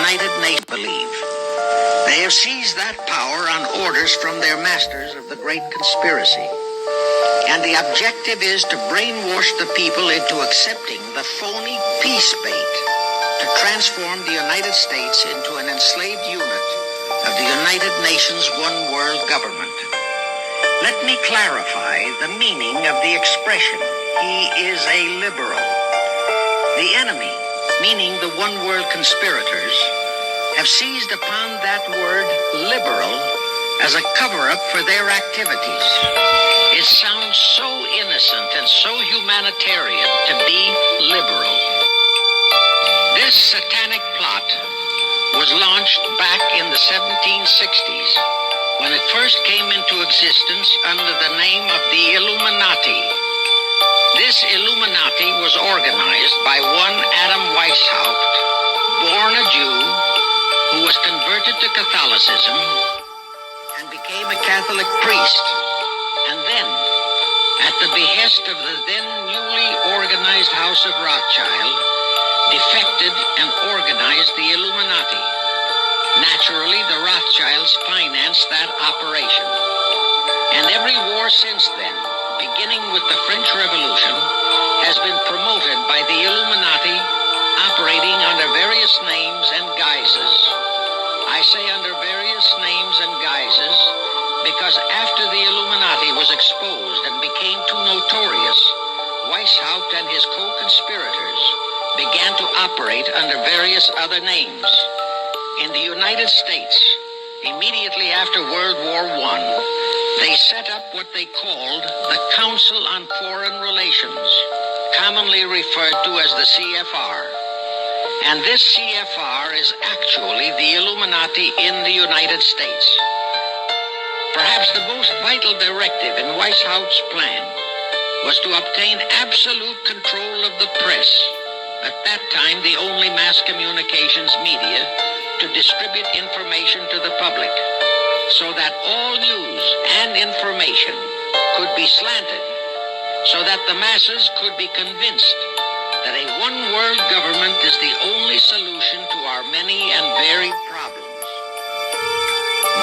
United Nations believe. They have seized that power on orders from their masters of the Great Conspiracy. And the objective is to brainwash the people into accepting the phony peace bait to transform the United States into an enslaved unit of the United Nations one world government. Let me clarify the meaning of the expression, he is a liberal. The enemy, meaning the one world conspirators, have seized upon that word liberal as a cover-up for their activities. It sounds so innocent and so humanitarian to be liberal. This satanic plot was launched back in the 1760s when it first came into existence under the name of the Illuminati. This Illuminati was organized by one Adam Weishaupt, born a Jew, who was converted to Catholicism and became a Catholic priest, and then, at the behest of the then newly organized House of Rothschild, defected and organized the Illuminati. Naturally, the Rothschilds financed that operation. And every war since then, beginning with the French Revolution, has been promoted by the Illuminati, operating under various names and guises. I say under various names and guises because after the Illuminati was exposed and became too notorious, Weishaupt and his co-conspirators began to operate under various other names. In the United States, immediately after World War I, they set up what they called the Council on Foreign Relations, commonly referred to as the CFR. And this CFR is actually the Illuminati in the United States. Perhaps the most vital directive in Weishaupt's plan was to obtain absolute control of the press, at that time the only mass communications media, to distribute information to the public, so that all news and information could be slanted, so that the masses could be convinced that a one-world government is the only solution to our many and varied problems.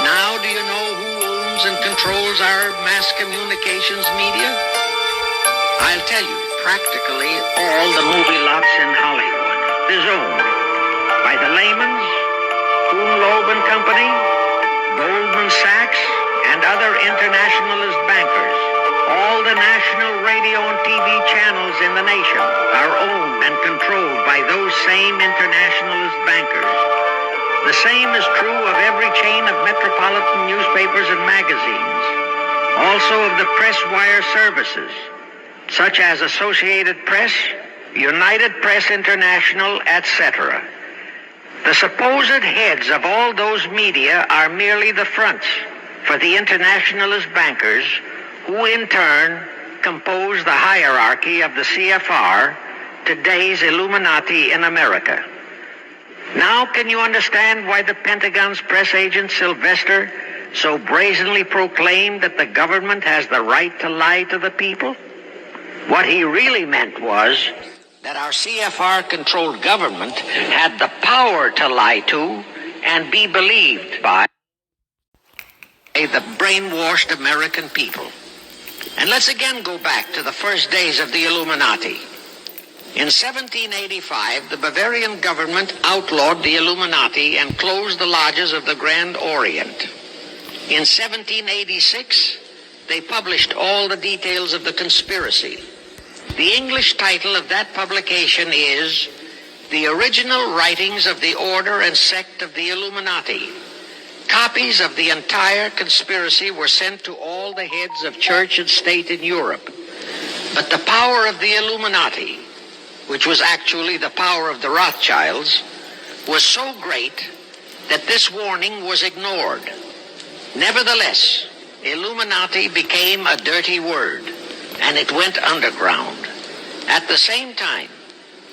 Now do you know who owns and controls our mass communications media? I'll tell you, practically all the movie lots in Hollywood is owned by the Lehmans, Loeb and Company, Goldman Sachs, and other internationalist bankers. All the national radio and TV channels in the nation are owned and controlled by those same internationalist bankers. The same is true of every chain of metropolitan newspapers and magazines, also of the press wire services, such as Associated Press, United Press International, etc. The supposed heads of all those media are merely the fronts for the internationalist bankers, who in turn compose the hierarchy of the CFR, today's Illuminati in America. Now can you understand why the Pentagon's press agent Sylvester so brazenly proclaimed that the government has the right to lie to the people? What he really meant was that our CFR-controlled government had the power to lie to and be believed by the brainwashed American people. And let's again go back to the first days of the Illuminati. In 1785, the Bavarian government outlawed the Illuminati and closed the lodges of the Grand Orient. In 1786, they published all the details of the conspiracy. The English title of that publication is The Original Writings of the Order and Sect of the Illuminati. Copies of the entire conspiracy were sent to all the heads of church and state in Europe. But the power of the Illuminati, which was actually the power of the Rothschilds, was so great that this warning was ignored. Nevertheless, Illuminati became a dirty word, and it went underground. At the same time,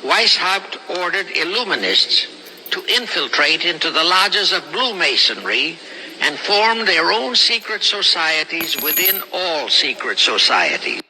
Weishaupt ordered Illuminists to infiltrate into the lodges of Blue Masonry and form their own secret societies within all secret societies.